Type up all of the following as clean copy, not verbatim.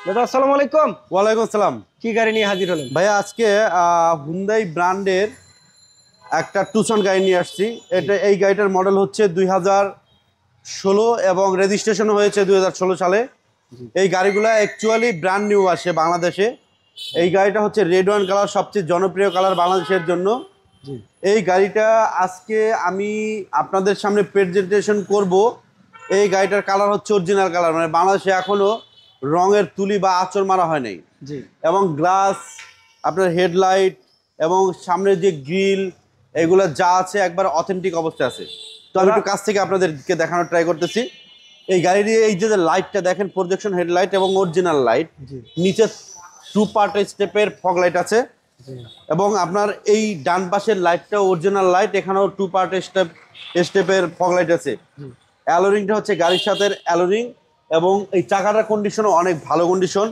দাদা আসসালামু আলাইকুম। ওয়ালাইকুম আসসালাম। কি গাড়ি নিয়ে হাজির হলেন ভাইয়া? আজকে হুন্ডাই ব্র্যান্ডের একটা টুসন গাড়ি নিয়ে আসছি। এই গাড়িটার মডেল হচ্ছে 2016 এবং রেজিস্ট্রেশন হয়েছে 2016 সালে। এই গাড়িগুলো অ্যাকচুয়ালি ব্র্যান্ড নিউ আসে বাংলাদেশে। এই গাড়িটা হচ্ছে রেড ওয়াইন কালার, সবচেয়ে জনপ্রিয় কালার বাংলাদেশের জন্য। এই গাড়িটা আজকে আমি আপনাদের সামনে প্রেজেন্টেশন করব। এই গাড়িটার কালার হচ্ছে অরিজিনাল কালার, মানে বাংলাদেশে এখনো রঙের তুলি বা আঁচড় মারা হয় নাই। এবং গ্লাস, আপনার হেডলাইট এবং সামনের যে গ্রিল, এগুলো যা আছে একবার অথেন্টিক অবস্থায় আছে। তো আমি একটু কাছ থেকে আপনাদেরকে দেখানোর ট্রাই করতেছি। এই গাড়ির এই যে লাইটটা দেখেন, প্রজেকশন হেডলাইট এবং অরিজিনাল লাইট। নিচে 2 পার্ট স্টেপের ফগ লাইট আছে এবং আপনার এই ডান পাশের লাইটটা অরিজিনাল লাইট, এখানেও 2 পার্ট স্টেপের ফগ লাইট আছে। অ্যালোরিংটা হচ্ছে গাড়ির সাথে অ্যালোরিং এবং এই চাকাটার কন্ডিশনও অনেক ভালো কন্ডিশন।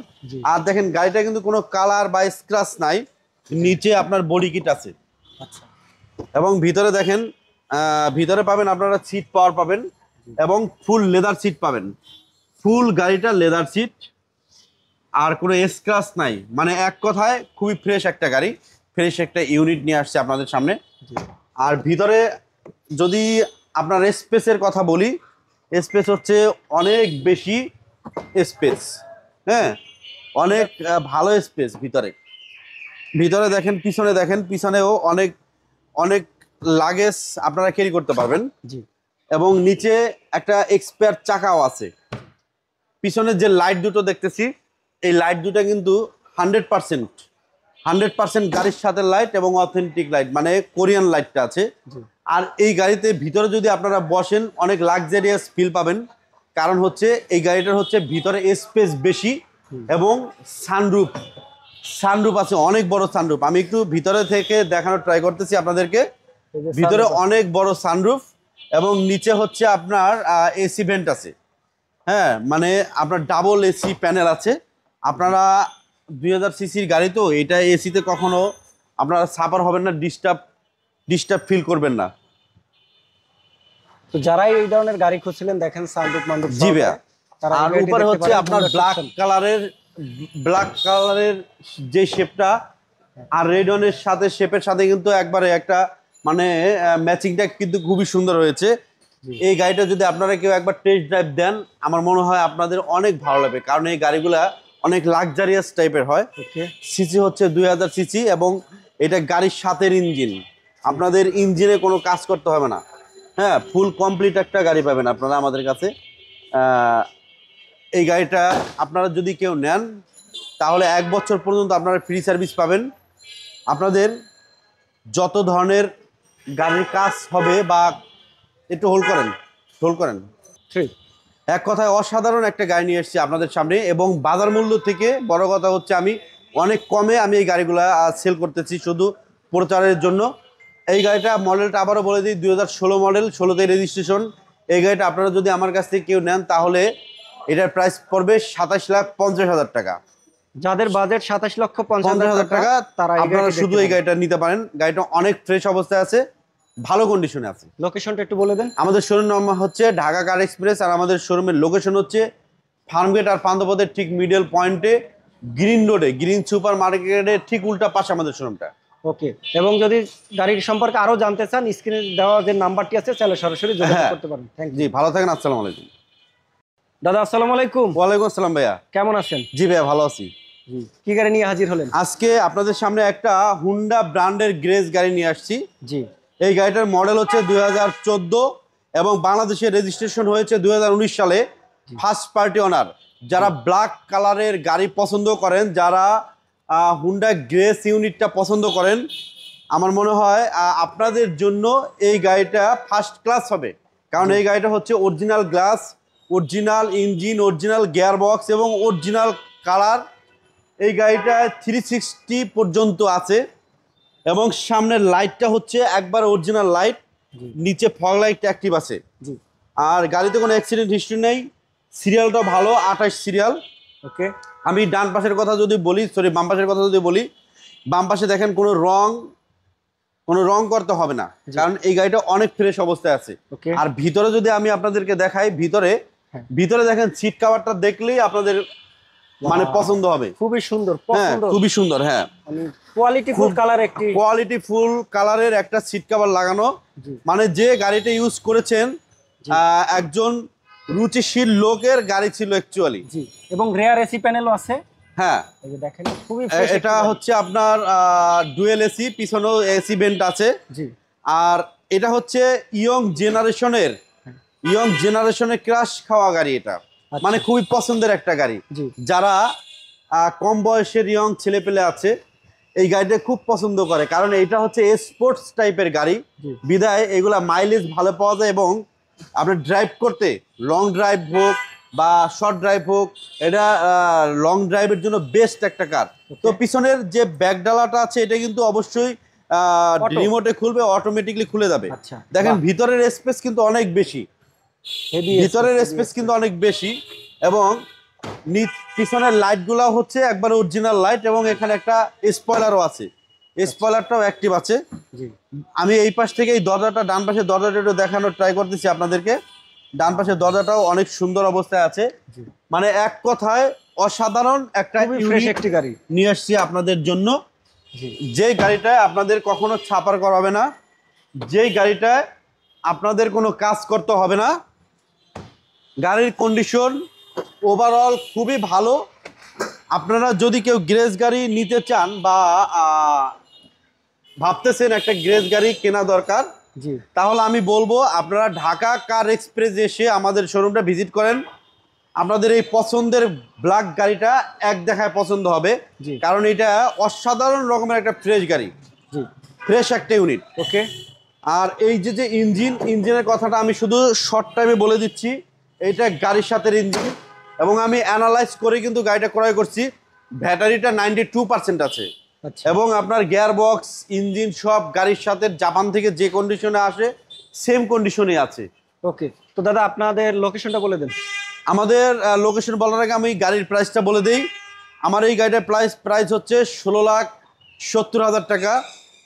আর দেখেন গাড়িটা কিন্তু কোনো কালার বা স্ক্র্যাচ নাই। নিচে আপনার বডি কিট আছে এবং ভিতরে দেখেন, ভিতরে পাবেন আপনারা সিট পাওয়ার পাবেন এবং ফুল লেদার সিট পাবেন। ফুল গাড়িটা লেদার সিট, আর কোনো স্ক্র্যাচ নাই। মানে এক কথায় খুবই ফ্রেশ একটা গাড়ি, ফ্রেশ একটা ইউনিট নিয়ে আসছে আপনাদের সামনে। আর ভিতরে যদি আপনার স্পেসের কথা বলি, স্পেস হচ্ছে অনেক বেশি স্পেস। হ্যাঁ, অনেক ভালো স্পেস ভিতরে। ভিতরে দেখেন, পিছনে দেখেন, পিছনেও অনেক অনেক লাগেজ আপনারা ক্যারি করতে পারবেন। এবং নিচে একটা এক্সপায়ার চাকাও আছে। পিছনের যে লাইট দুটো দেখতেছি, এই লাইট দুটো কিন্তু 100% গাড়ির সাথে লাইট এবং অথেন্টিক লাইট, মানে কোরিয়ান লাইটটা আছে। আর এই গাড়িতে ভিতরে যদি আপনারা বসেন অনেক লাক্সারিয়াস ফিল পাবেন, কারণ হচ্ছে এই গাড়িটার হচ্ছে ভিতরে স্পেস বেশি এবং সানরুফ আছে, অনেক বড় সানরুফ। আমি একটু ভিতরে থেকে দেখানোর ট্রাই করতেছি আপনাদেরকে। ভিতরে অনেক বড় সানরুফ এবং নিচে হচ্ছে আপনার এসি ভেন্ট আছে। হ্যাঁ, মানে আপনার ডাবল এসি প্যানেল আছে। আপনারা 2000 সিসির গাড়ি, তো এটা এসিতে কখনো আপনারা সাফার হবেন না, ডিস্টার্ব ফিল করবেন না। তো যারা এই ধরনের গাড়ি খুঁজছিলেন, দেখেন সানরুফ মানরুফ। জি ভাইয়া। আর উপরে হচ্ছে আপনার ব্ল্যাক কালারের যে শেপটা, আর রেড ওয়ানের সাথে শেপের সাথে কিন্তু একবারে একটা মানে ম্যাচিংটা কিন্তু খুবই সুন্দর হয়েছে। এই গাড়িটা যদি আপনারা কেউ একবার টেস্ট ড্রাইভ দেন, আমার মনে হয় আপনাদের অনেক ভালো লাগবে, কারণ এই গাড়িগুলা অনেক লাক্সারিয়াস টাইপের হয়। সিসি হচ্ছে 2000 সিসি এবং এটা গাড়ির সাথের ইঞ্জিন। আপনাদের ইঞ্জিনে কোনো কাজ করতে হবে না। হ্যাঁ, ফুল কমপ্লিট একটা গাড়ি পাবেন আপনারা আমাদের কাছে। এই গাড়িটা আপনারা যদি কেউ নেন তাহলে 1 বছর পর্যন্ত আপনারা ফ্রি সার্ভিস পাবেন। আপনাদের যত ধরনের গাড়ির কাজ হবে, বা একটু হোল্ড করেন। এক কথায় অসাধারণ একটা গাড়ি নিয়ে এসেছি আপনাদের সামনে, এবং বাজার মূল্য থেকে বড় কথা হচ্ছে আমি অনেক কমে আমি এই গাড়িগুলো সেল করতেছি শুধু প্রচারের জন্য। এই গাড়িটা মডেলটা আবারও বলে দিই, 2016 মডেল, 16তে রেজিস্ট্রেশন। এই গাড়িটা আপনারা যদি আমার কাছ থেকে কেউ নেন তাহলে এটার প্রাইস পড়বে 27,50,000 টাকা। যাদের বাজেট 27,50,000 টাকা, তারা আপনারা শুধু এই গাড়িটা নিতে পারেন। গাড়িটা অনেক ফ্রেশ অবস্থায় আছে, ভালো কন্ডিশনে আছে। লোকেশনটা একটু বলে দেন। আমাদের শোরুম নাম হচ্ছে ঢাকা কার এক্সপ্রেস, আর আমাদের শোরুমের লোকেশন হচ্ছে ফার্মগেট আর পান্থপথের ঠিক মিডল পয়েন্টে, গ্রিন রোডে, গ্রিন সুপার মার্কেটের ঠিক উল্টা পাশে আমাদের শোরুমটা। ওকে। এবং যদি গাড়ির সম্পর্কে আরো জানতে চান, স্ক্রিনে দেওয়া যে নাম্বারটি আছে, চাইলে সরাসরি যোগাযোগ করতে পারেন। Thank you. জি, ভালো থাকেন। আসসালামু আলাইকুম। দাদা আসসালামু আলাইকুম। ওয়ালাইকুম আসসালাম ভাইয়া, কেমন আছেন? জি ভাইয়া, ভালো আছি। কি গাড়ি নিয়ে হাজির হলেন? আজকে আপনাদের সামনে একটা হুন্ডা ব্র্যান্ডের গ্রেস গাড়ি নিয়ে আসছি। জি। এই গাড়িটার মডেল হচ্ছে 2014 এবং বাংলাদেশে রেজিস্ট্রেশন হয়েছে 2019 সালে। ফার্স্ট পার্টি ওনার। যারা ব্ল্যাক কালারের গাড়ি পছন্দ করেন, যারা হুন্ডা গ্রেস ইউনিটটা পছন্দ করেন, আমার মনে হয় আপনাদের জন্য এই গাড়িটা ফার্স্ট ক্লাস হবে। কারণ এই গাড়িটা হচ্ছে original glass, original engine, original gear box এবং অরিজিনাল কালার। এই গাড়িটা 360 পর্যন্ত আছে এবং সামনের লাইটটা হচ্ছে একবার অরিজিনাল লাইট, নিচে ফগ লাইট অ্যাক্টিভ আছে। আর গাড়িতে কোনো অ্যাক্সিডেন্ট হিস্ট্রি নেই, সিরিয়ালটাও ভালো, 28 সিরিয়াল। ওকে। আমি ডান পাশের কথা যদি বলি, বাম পাশের কথা যদি বলি, বাম পাশে দেখেন কোনো রং করতে হবে না, কারণ এই গাড়িটা অনেক ফ্রেশ অবস্থায় আছে। আর ভিতরে যদি আমি আপনাদেরকে দেখাই, ভিতরে দেখেন সিট কভারটা দেখলেই আপনাদের মানে পছন্দ হবে। খুবই সুন্দর, হ্যাঁ পছন্দ, খুবই সুন্দর। হ্যাঁ মানে কোয়ালিটি ফুল কালার, একটি কোয়ালিটি ফুল কালারের একটা সিট কভার লাগানো। জি মানে যে গাড়িটা ইউজ করেছেন একজন রুচিশীল লোকের গাড়ি ছিল অ্যাকচুয়ালি। জি, এবং রেয়ার এসি প্যানেলও আছে। হ্যাঁ এই যে দেখেন খুবই ফ্রেশ। এটা হচ্ছে আপনার ডুয়েল এসি, পিছনেও এসি ভেন্ট আছে। জি, আর এটা হচ্ছে ইয়ং জেনারেশনের ক্রাশ খাওয়া গাড়ি এটা। আচ্ছা। মানে খুবই পছন্দের একটা গাড়ি। জি যারা কম বয়সের ইয়ং ছেলেপেলে আছে এই গাড়িটা খুব পছন্দ করে, কারণ এটা হচ্ছে স্পোর্টস টাইপের গাড়ি। জি বিদায় এগুলা মাইলেজ ভালো পাওয়া যায়, এবং আপনার ড্রাইভ করতে, লং ড্রাইভ হোক বা শর্ট ড্রাইভ হোক, এটা লং ড্রাইভের জন্য বেস্ট একটা কার। তো পিছনের যে ব্যাক ডালাটা আছে এটা কিন্তু অবশ্যই রিমোটে খুলবে, অটোমেটিকলি খুলে যাবে। আচ্ছা, দেখেন ভিতরের স্পেস কিন্তু অনেক বেশি, ভিতরের স্পেস কিন্তু অনেক বেশি, এবং পিছনের লাইটগুলো হচ্ছে একবার অরিজিনাল লাইট, এবং এখানে একটা স্পয়লারও আছে, স্পয়লারটাও অ্যাক্টিভ আছে। জি আমি এই পাশ থেকে এই দরজাটা, ডান পাশের দরজাটা একটু দেখানোর ট্রাই করতেছি আপনাদেরকে। ডান পাশের দরজাটাও অনেক সুন্দর অবস্থায় আছে। জি, মানে এক কথায় অসাধারণ একটা ফ্রেশ একটি গাড়ি নিয়ে আসছি আপনাদের জন্য। জি, যেই গাড়িটায় আপনাদের কখনো ছাপার করাবে না, যেই গাড়িটায় আপনাদের কোনো কাজ করতে হবে না। গাড়ির কন্ডিশন ওভারঅল খুবই ভালো। আপনারা যদি কেউ গ্রেস গাড়ি নিতে চান বা ভাবতেছেন একটা গ্রেস গাড়ি কেনা দরকার, জি তাহলে আমি বলবো আপনারা ঢাকা কার এক্সপ্রেস এসে আমাদের শোরুমটা ভিজিট করেন। আপনাদের এই পছন্দের ব্ল্যাক গাড়িটা এক দেখায় পছন্দ হবে, জি, কারণ এটা অসাধারণ রকমের একটা ফ্রেশ গাড়ি, জি ফ্রেশ একটা ইউনিট। ওকে। আর এই যে ইঞ্জিনের কথাটা আমি শুধু শর্ট টাইমে বলে দিচ্ছি, এইটা গাড়ির সাথে ইঞ্জিন, এবং আমি অ্যানালাইজ করে কিন্তু গাড়িটা ক্রয় করছি। ব্যাটারিটা 92% আছে, আচ্ছা, এবং আপনার গিয়ার বক্স, ইঞ্জিন সব গাড়ির সাথে জাপান থেকে যে কন্ডিশনে আসে সেম কন্ডিশনে আছে। ওকে। তো দাদা আপনাদের লোকেশনটা বলে দেন। আমাদের লোকেশন বলার আগে আমি গাড়ির প্রাইসটা বলে দিই। আমার এই গাড়িটার প্রাইস হচ্ছে 16,70,000 টাকা।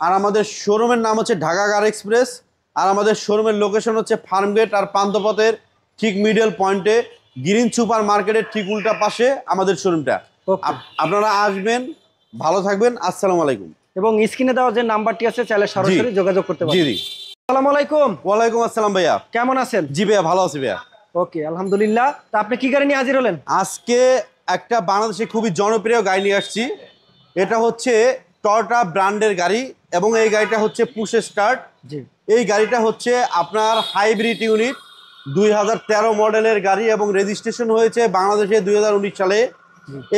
আর আমাদের শোরুমের নাম হচ্ছে ঢাকা কার এক্সপ্রেস। আর আমাদের শোরুমের লোকেশন হচ্ছে ফার্মগেট আর পান্থপথের ঠিক মিডল পয়েন্টে, গ্রিন সুপার মার্কেটের ঠিক উল্টা পাশে আমাদের শোরুমটা। ওকে। আপনারা আসবেন, ভালো থাকবেন, আসসালামু আলাইকুম। এবং স্ক্রিনে দেওয়া যে নাম্বারটি আছে চাইলে সরাসরি যোগাযোগ করতে জি পারেন। জি। আসসালামু আলাইকুম। ওয়ালাইকুম আসসালাম ভাইয়া। কেমন আছেন? জি ভাইয়া, ভালো আছি ভাইয়া। ওকে, আলহামদুলিল্লাহ। তা আপনি কি গাড়ি নিয়ে হাজির হলেন? আজকে একটা বাংলাদেশে খুবই জনপ্রিয় গাড়ি নিয়ে আসছি। এটা হচ্ছে টয়োটা ব্র্যান্ডের গাড়ি, এবং এই গাড়িটা হচ্ছে পুশ স্টার্ট। জি এই গাড়িটা হচ্ছে আপনার হাইব্রিড ইউনিট, 2013 মডেলের গাড়ি, এবং রেজিস্ট্রেশন হয়েছে বাংলাদেশে 2019 সালে।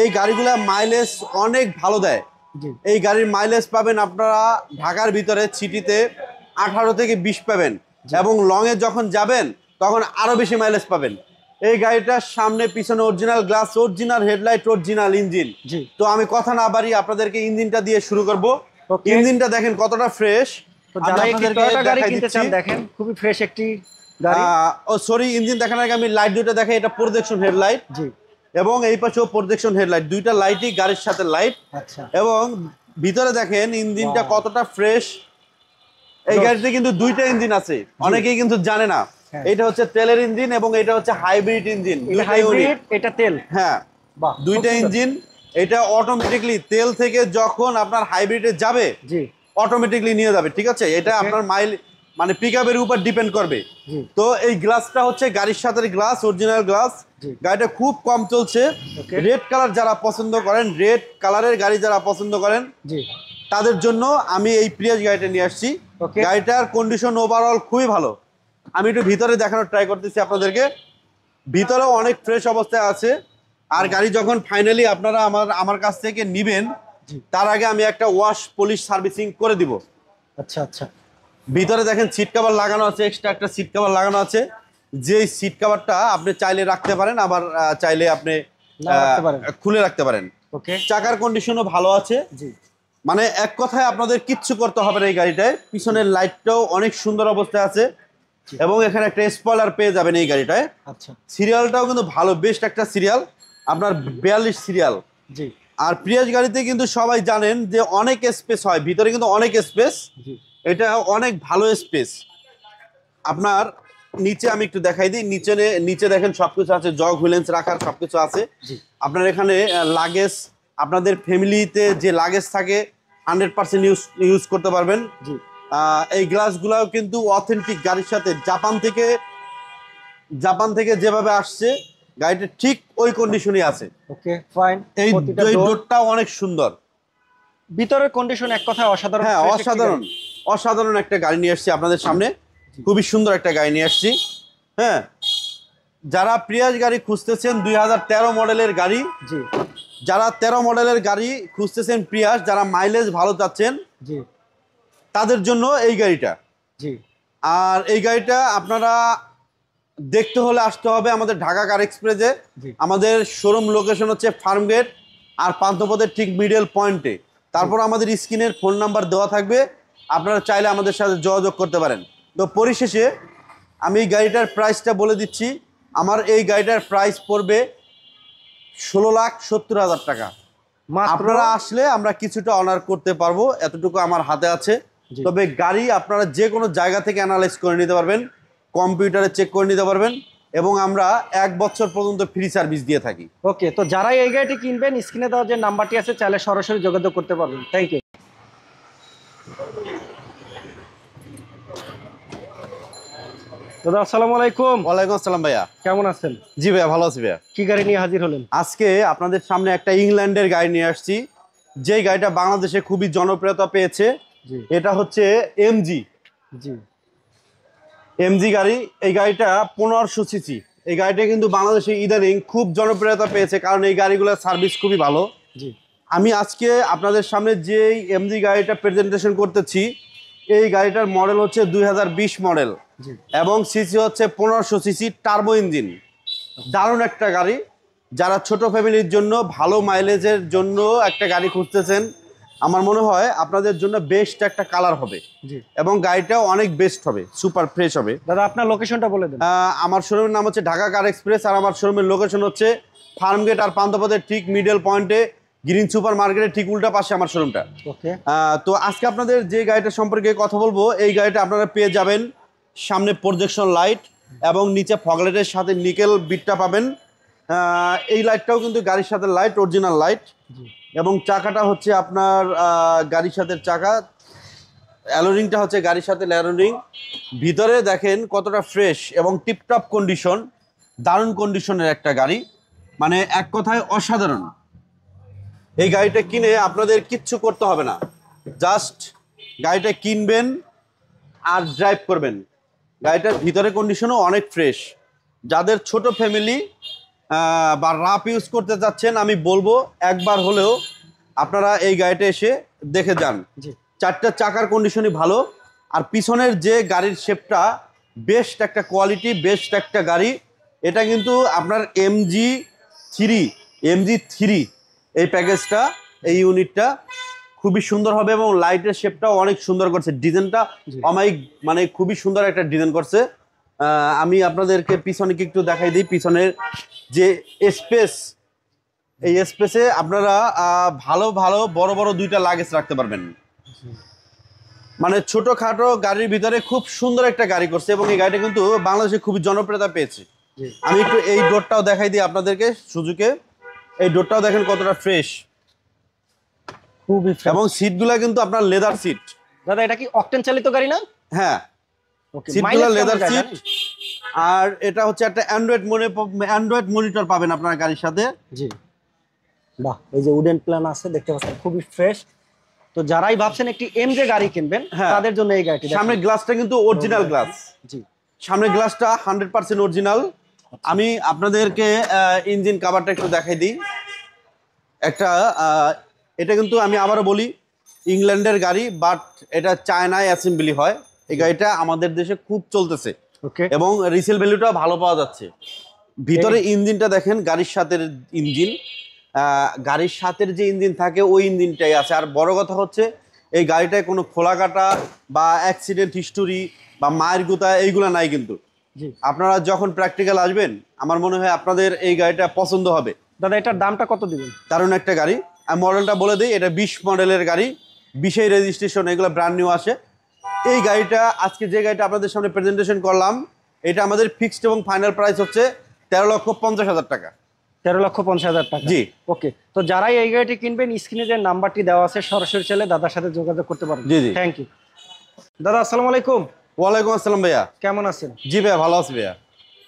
এই গাড়িগুলা মাইলেজ অনেক ভালো দেয়। জি এই গাড়ির মাইলেজ পাবেন আপনারা ঢাকার ভিতরে সিটিতে 18 থেকে 20 পাবেন, এবং লংয়ে যখন যাবেন তখন আরও বেশি মাইলেজ পাবেন। এই গাড়িটার সামনে পিছনে original glass, original headlight, original engine. জি। তো আমি কথা না বাড়ি আপনাদেরকে ইঞ্জিনটা দিয়ে শুরু করব। Okay. ইঞ্জিনটা দেখেন কতটা ফ্রেশ। তো যারা একটি টয়োটা গাড়ি কিনতে চান দেখেন খুবই ফ্রেশ একটি গাড়ি। সরি, ইঞ্জিন দেখানোর আগে আমি লাইট দুটো দেখাই। এটা প্রজেকশন হেডলাইট, জি এবং এই পাশেও প্রজেকশন হেডলাইট, দুইটা লাইটই গাড়ির সাথে লাইট। আচ্ছা, এবং ভিতরে দেখেন ইঞ্জিনটা কতটা ফ্রেশ। এই গাড়িতে কিন্তু দুইটা ইঞ্জিন আছে, অনেকেই কিন্তু জানে না। হ্যাঁ। এটা হচ্ছে তেলের ইঞ্জিন, এবং এটা হচ্ছে হাইব্রিড ইঞ্জিন। এটা হাইব্রিড, এটা তেল। হ্যাঁ, বাহ, দুইটা খুব সুন্দর। ইঞ্জিন। এটা অটোমেটিকলি তেল থেকে যখন আপনার হাইব্রিডে যাবে জি অটোমেটিকলি নিয়ে যাবে, ঠিক আছে? এটা আপনার মাইল মানে পিকআপের উপর ডিপেন্ড করবে। জি তো এই গ্লাসটা হচ্ছে গাড়ির সাথে গ্লাস, অরিজিনাল গ্লাস। জি। গাড়িটা খুব কম চলছে। Okay. রেড কালার যারা পছন্দ করেন, রেড কালারের গাড়ি যারা পছন্দ করেন, জি তাদের জন্য আমি এই প্রিয়াস গাড়িটা নিয়ে আসছি। Okay. গাড়িটার কন্ডিশন ওভারঅল খুবই ভালো। আমি একটু ভিতরে দেখানোর ট্রাই করতেছি আপনাদেরকে। ভিতরেও অনেক ফ্রেশ অবস্থায় আছে। আর গাড়ি যখন ফাইনালি আপনারা আমার কাছ থেকে নিবেন, তার আগে আমি একটা ওয়াশ পলিশ সার্ভিসিং করে দিব। আচ্ছা আচ্ছা। ভিতরে দেখেন সিট কভার লাগানো আছে, এক্সট্রা একটা সিট কভার লাগানো আছে। যে সিট কভারটা আপনি চাইলে রাখতে পারেন, আবার চাইলে আপনি না রাখতে পারেন। খুলে রাখতে পারেন। ওকে। চাকার কন্ডিশনও ভালো আছে। জি মানে এক কথায় আপনাদের কিচ্ছু করতে হবে না এই গাড়িটায়। পিছনের লাইটটাও অনেক সুন্দর অবস্থায় আছে, এবং এখানে একটা স্পয়লার পেয়ে যাবেন এই গাড়িটায়। আচ্ছা। সিরিয়ালটাও কিন্তু ভালো, বেস্ট একটা সিরিয়াল, আপনার 42 সিরিয়াল। জি আর প্রিয়াস গাড়িতে কিন্তু সবাই জানেন যে অনেক স্পেস হয়, ভিতরে কিন্তু অনেক স্পেস। জি এটা অনেক ভালো স্পেস। আপনার নিচে আমি একটু দেখাই দিই, নিচে দেখেন সবকিছু আছে, জগ হুইলেন্স রাখার সবকিছু আছে। আপনার এখানে লাগেজ, আপনাদের ফ্যামিলিতে যে লাগেজ থাকে 100% ইউজ করতে পারবেন। এই গ্লাসগুলাও কিন্তু অথেন্টিক, গাড়ির সাথে জাপান থেকে যেভাবে আসছে গাড়িটা ঠিক ওই কন্ডিশনই আছে। Okay fine. এই ডোরটা অনেক সুন্দর, ভিতরের কন্ডিশন এক কথায় অসাধারণ। হ্যাঁ অসাধারণ একটা গাড়ি নিয়ে আসছি আপনাদের সামনে, খুবই সুন্দর একটা গাড়ি নিয়ে আসছি। হ্যাঁ, যারা প্রিয়াস গাড়ি খুঁজতেছেন 2013 মডেলের গাড়ি, যারা 13 মডেলের গাড়ি খুঁজতেছেন প্রিয়াস, যারা মাইলেজ ভালো চাচ্ছেন তাদের জন্য এই গাড়িটা। আর এই গাড়িটা আপনারা দেখতে হলে আসতে হবে আমাদের ঢাকা কার এক্সপ্রেসে। আমাদের শোরুম লোকেশন হচ্ছে ফার্মগেট আর পান্থপথের ঠিক মিডল পয়েন্টে। তারপর আমাদের স্ক্রিনের ফোন নাম্বার দেওয়া থাকবে, আপনারা চাইলে আমাদের সাথে যোগাযোগ করতে পারেন। তো পরিশেষে আমি এই গাড়িটার প্রাইসটা বলে দিচ্ছি। আমার এই গাড়িটার প্রাইস পড়বে 16,70,000 টাকা। আপনারা আসলে আমরা কিছুটা অনার করতে পারবো, এতটুকু আমার হাতে আছে। তবে গাড়ি আপনারা যে কোনো জায়গা থেকে অ্যানালাইজ করে নিতে পারবেন, কম্পিউটারে চেক করে নিতে পারবেন, এবং আমরা 1 বছর পর্যন্ত ফ্রি সার্ভিস দিয়ে থাকি। ওকে, তো যারাই এই গাড়িটি কিনবেন স্ক্রিনে দেওয়া যে নাম্বারটি আছে চাইলে সরাসরি যোগাযোগ করতে পারবেন। Thank you. দাদা আসসালামু আলাইকুম। ওয়ালাইকুম আসসালাম ভাইয়া, কেমন আছেন? জি ভাইয়া ভালো আছি ভাইয়া। কি গাড়ি নিয়ে হাজির হলেন? আজকে আপনাদের সামনে একটা ইংল্যান্ডের গাড়ি নিয়ে আসছি, যেই গাড়িটা বাংলাদেশে খুবই জনপ্রিয়তা পেয়েছে। এটা হচ্ছে এমজি গাড়ি। এই গাড়িটা 1500 সিসি। এই গাড়িটা কিন্তু বাংলাদেশে ইদানিং খুব জনপ্রিয়তা পেয়েছে, কারণ এই গাড়িগুলোর সার্ভিস খুবই ভালো। আমি আজকে আপনাদের সামনে যেই এমজি গাড়িটা প্রেজেন্টেশন করতেছি, এই গাড়িটার মডেল হচ্ছে 2020 মডেল এবং সিসি হচ্ছে 1500 সিসি, টার্বো ইঞ্জিন। দারুণ একটা গাড়ি। যারা ছোট ফ্যামিলির জন্য ভালো মাইলেজের জন্য একটা গাড়ি খুঁজতেছেন, আমার মনে হয় আপনাদের জন্য বেস্ট একটা কালার হবে এবং গাড়িটাও অনেক বেস্ট হবে, সুপার ফ্রেশ হবে। দাদা আপনার লোকেশনটা বলে দেন। আমার শোরুমের নাম হচ্ছে ঢাকা কার এক্সপ্রেস, আর আমার শোরুমের লোকেশন হচ্ছে ফার্মগেট আর পান্থপথের ঠিক মিডল পয়েন্টে, গ্রিন সুপার মার্কেটের ঠিক উল্টা পাশে আমার শোরুমটা। ওকে, তো আজকে আপনাদের যে গাড়িটা সম্পর্কে কথা বলবো, এই গাড়িটা আপনারা পেয়ে যাবেন সামনে প্রজেকশন লাইট এবং নিচে ফগলাইটের সাথে নিকেল বিটটা পাবেন। এই লাইটটাও কিন্তু গাড়ির সাথে লাইট, অরিজিনাল লাইট। এবং চাকাটা হচ্ছে আপনার গাড়ির সাথে চাকা, অ্যালোরিংটা হচ্ছে গাড়ির সাথে অ্যালোরিং। ভিতরে দেখেন কতটা ফ্রেশ এবং টিপটপ কন্ডিশন, দারুণ কন্ডিশনের একটা গাড়ি, মানে এক কথায় অসাধারণ। এই গাড়িটা কিনে আপনাদের কিচ্ছু করতে হবে না, জাস্ট গাড়িটা কিনবেন আর ড্রাইভ করবেন। গাড়িটার ভিতরে কন্ডিশনও অনেক ফ্রেশ। যাদের ছোট ফ্যামিলি বা রাফ ইউজ করতে চাচ্ছেন, আমি বলবো একবার হলেও আপনারা এই গাড়িটা এসে দেখে যান। চারটা চাকার কন্ডিশনই ভালো, আর পিছনের যে গাড়ির শেপটা বেস্ট একটা কোয়ালিটি, বেস্ট একটা গাড়ি। এটা কিন্তু আপনার MG3 এই প্যাকেজটা, এই ইউনিটটা খুবই সুন্দর হবে এবং লাইটের শেপটাও অনেক সুন্দর করছে, ডিজাইনটা অমায়িক, মানে খুবই সুন্দর একটা ডিজাইন করছে। আমি আপনাদেরকে পিছনে একটু দেখাই দিই। পিছনের যে স্পেস, এই স্পেসে আপনারা ভালো বড় বড় দুইটা লাগেজ রাখতে পারবেন। মানে ছোটখাটো গাড়ির ভিতরে খুব সুন্দর একটা গাড়ি করছে এবং এই গাড়িটা কিন্তু বাংলাদেশে খুবই জনপ্রিয়তা পেয়েছে। আমি একটু এই ডোরটাও দেখাই দিই আপনাদেরকে, সুজুকে। এই ডোরটাও দেখেন কতটা ফ্রেশ, খুবই ফ্রেশ। এবং সিটগুলা কিন্তু আপনার লেদার সিট। দাদা এটা কি অকটেন চালিত গাড়ি না? হ্যাঁ, ওকে, সিটগুলা লেদার সিট। আর এটা হচ্ছে একটা অ্যান্ড্রয়েড মনিটর পাবেন আপনার গাড়ির সাথে। জি, বাহ, এই যে উডেন প্ল্যান আছে দেখতে পাচ্ছেন, খুবই ফ্রেশ। তো যারাই ভাবছেন একটি এমজে গাড়ি কিনবেন, তাদের জন্য এই গাড়িটি। সামনের গ্লাসটা কিন্তু অরিজিনাল গ্লাস। জি, সামনের গ্লাসটা 100% অরিজিনাল। আমি আপনাদেরকে ইঞ্জিন কভারটা একটু দেখাই দিই। এটা কিন্তু আমি আবারও বলি, ইংল্যান্ডের গাড়ি, বাট এটা চায়নায় অ্যাসেম্বলি হয়। এই গাড়িটা আমাদের দেশে খুব চলতেছে এবং রিসেল ভ্যালুটাও ভালো পাওয়া যাচ্ছে। ভিতরে ইঞ্জিনটা দেখেন, গাড়ির সাথে ইঞ্জিন, গাড়ির সাথে যে ইঞ্জিন থাকে ওই ইঞ্জিনটাই আছে। আর বড় কথা হচ্ছে এই গাড়িটায় কোনো খোলা কাটা বা অ্যাক্সিডেন্ট হিস্টোরি বা মায়ের গুতা এইগুলো নাই। কিন্তু আপনারা যখন প্র্যাকটিক্যাল আসবেন, আমার মনে হয় আপনাদের এই গাড়িটা পছন্দ হবে। দাদা এটার দামটা কত দিবেন? দারুণ একটা গাড়ি। আমি মডেলটা বলে দিই, এটা 20 মডেলের গাড়ি, 20 রেজিস্ট্রেশন, এগুলো ব্র্যান্ড নিউ আসে। এই গাড়িটা আজকে যে গাড়িটা আপনাদের সামনে প্রেজেন্টেশন করলাম, এটা আমাদের ফিক্সড এবং ফাইনাল প্রাইস হচ্ছে 13,50,000 টাকা। 13,50,000 টাকা। জি। ওকে, তো যারাই এই গাড়িটি কিনবেন স্ক্রিনে যে নাম্বারটি দেওয়া আছে সরাসরি চাইলে দাদার সাথে যোগাযোগ করতে পারেন। জি জি। থ্যাংক ইউ দাদা। আসসালামু আলাইকুম। ওয়ালাইকুম আসসালাম ভাইয়া। কেমন আছেন? জি ভাইয়া, ভালো আছি ভাইয়া।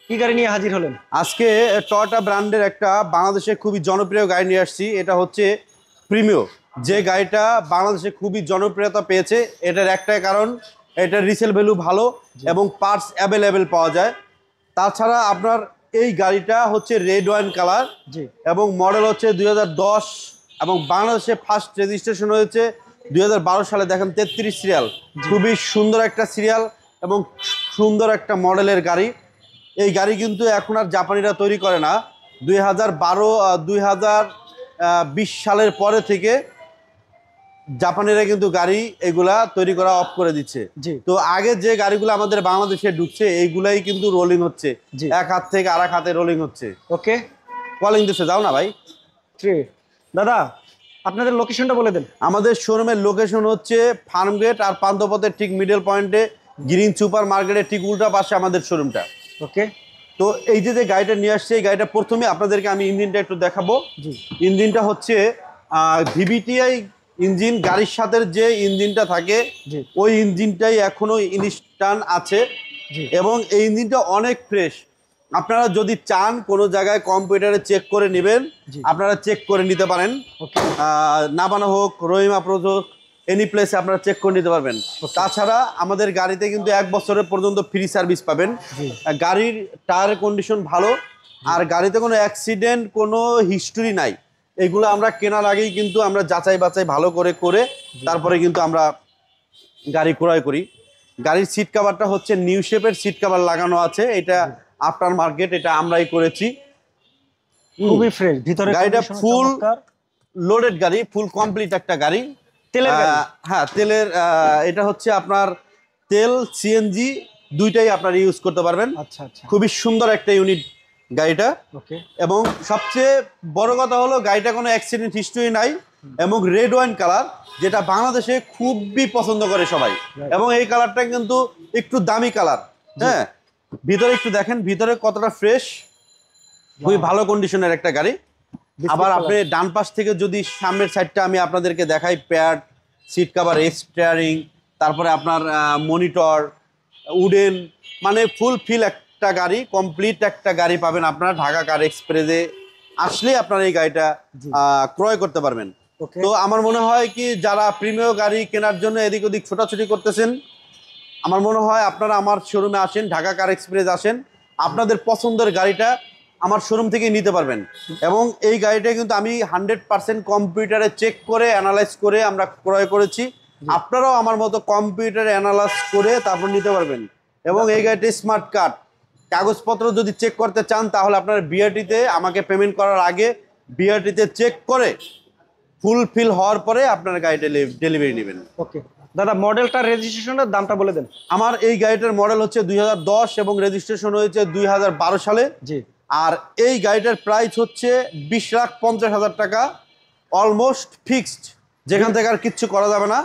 কি গাড়ি নিয়ে হাজির হলেন? আজকে টয়োটা ব্র্যান্ডের একটা বাংলাদেশে খুবই জনপ্রিয় গাড়ি নিয়ে আসছি। এটা হচ্ছে প্রিমিও, যে গাড়িটা বাংলাদেশে খুবই জনপ্রিয়তা পেয়েছে। এটার একটাই কারণ, এটার রিসেল ভ্যালু ভালো এবং পার্টস অ্যাভেলেবেল পাওয়া যায়। তাছাড়া আপনার এই গাড়িটা হচ্ছে রেড ওয়াইন কালার জি। এবং মডেল হচ্ছে 2010 এবং বাংলাদেশে ফার্স্ট রেজিস্ট্রেশন হয়েছে 2012 সালে। দেখেন 33 সিরিয়াল, খুবই সুন্দর একটা সিরিয়াল এবং সুন্দর একটা মডেলের গাড়ি। এই গাড়ি কিন্তু এখন আর জাপানিরা তৈরি করে না। 2020 সালের পরে থেকে জাপানিরা কিন্তু গাড়ি এগুলা তৈরি করা অফ করে দিচ্ছে। জি। তো আগে যে গাড়িগুলো আমাদের বাংলাদেশে ঢুকছে এইগুলাই কিন্তু রোলিং হচ্ছে, জি। এক হাত থেকে আর এক হাতে রোলিং হচ্ছে। ওকে, কলিং দিচ্ছে, যাও না ভাই। দাদা আপনাদের লোকেশনটা বলে দেন। আমাদের শোরুমের লোকেশন হচ্ছে ফার্মগেট আর পান্থপথের ঠিক মিডল পয়েন্টে গ্রিন সুপার মার্কেটের ঠিক উল্টা পাশে আমাদের শোরুমটা। ওকে। তো এই যে গাড়িটা নিয়ে আসছে, এই গাড়িটা প্রথমে আপনাদেরকে আমি ইঞ্জিনটা একটু দেখাবো। জি। ইঞ্জিনটা হচ্ছে ভিভিটিআই ইঞ্জিন। গাড়ির সাথে যে ইঞ্জিনটা থাকে জি। ওই ইঞ্জিনটাই এখনো ইনস্টান আছে। জি। এবং এই ইঞ্জিনটা অনেক ফ্রেশ। আপনারা যদি চান কোনো জায়গায় কম্পিউটারে চেক করে নেবেন, আপনারা চেক করে নিতে পারেন। নাবানা হোক, রহিমা প্রোজ হোক, এনি প্লেসে আপনারা চেক করে নিতে পারবেন। তাছাড়া আমাদের গাড়িতে কিন্তু 1 বছরের পর্যন্ত ফ্রি সার্ভিস পাবেন। গাড়ির টায়ার কন্ডিশন ভালো, আর গাড়িতে কোনো অ্যাক্সিডেন্ট, কোনো হিস্টোরি নাই। এগুলো আমরা কেনার আগেই কিন্তু আমরা যাচাই বাছাই ভালো করে করে তারপরে কিন্তু আমরা গাড়ি ক্রয় করি। গাড়ির সিট কভারটা হচ্ছে নিউ শেপের সিট কভার লাগানো আছে। এটা আফটার মার্কেট, এটা আমরাই করেছি। খুবই ফ্রেশ ভিতরে। গাড়িটা ফুল লোডেড গাড়ি, ফুল কমপ্লিট একটা গাড়ি। তেলের গাড়ি? হ্যাঁ, তেলের। এটা হচ্ছে আপনার তেল সিএনজি দুইটাই আপনারা ইউজ করতে পারবেন। আচ্ছা আচ্ছা। খুবই সুন্দর একটা ইউনিট গাড়িটা। ওকে। এবং সবচেয়ে বড় কথা হলো গাড়িটা কোনো অ্যাক্সিডেন্ট হিস্টরি নাই এবং রেড ওয়াইন কালার, যেটা বাংলাদেশে খুবই পছন্দ করে সবাই। এবং এই কালারটা কিন্তু একটু দামি কালার। হ্যাঁ, ভিতরে একটু দেখেন ভিতরে কতটা ফ্রেশ, খুবই ভালো কন্ডিশনের একটা গাড়ি। আবার আপনি ডান পাশ থেকে যদি সামনের সাইডটা আমি আপনাদেরকে দেখাই, প্যাড, সিট কভার, স্টিয়ারিং, তারপরে আপনার মনিটর, উডেন, মানে ফুল ফিল একটা গাড়ি, কমপ্লিট একটা গাড়ি পাবেন আপনারা ঢাকা কার এক্সপ্রেসে আসলে আপনারা এই গাড়িটা ক্রয় করতে পারবেন। তো আমার মনে হয় কি, যারা প্রিমিয়াম গাড়ি কেনার জন্য এদিক ওদিক ছোটাছুটি করতেছেন, আমার মনে হয় আপনারা আমার শোরুমে আসেন, ঢাকা কার এক্সপ্রেস আসেন, আপনাদের পছন্দের গাড়িটা আমার শোরুম থেকে নিতে পারবেন। এবং এই গাড়িটা কিন্তু আমি 100% কম্পিউটারে চেক করে অ্যানালাইজ করে আমরা ক্রয় করেছি। আপনারাও আমার মতো কম্পিউটারে অ্যানালাইজ করে তারপর নিতে পারবেন। এবং এই গাড়িটা স্মার্ট কার্ড, কাগজপত্র যদি চেক করতে চান তাহলে আপনার বিআরটিতে আমাকে পেমেন্ট করার আগে বিআরটিতে চেক করে ফুলফিল হওয়ার পরে আপনার গাড়িটা ডেলিভারি নেবেন। ওকে দাদা, মডেলটা রেজিস্ট্রেশনের দামটা বলে দেন। আমার এই গাড়িটার মডেল হচ্ছে 2010 এবং রেজিস্ট্রেশন হয়েছে 2012 সালে। জি। আর এই গাড়িটার প্রাইস হচ্ছে 20,50,000 টাকা, অলমোস্ট ফিক্সড, যেখান থেকে আর কিচ্ছু করা যাবে না।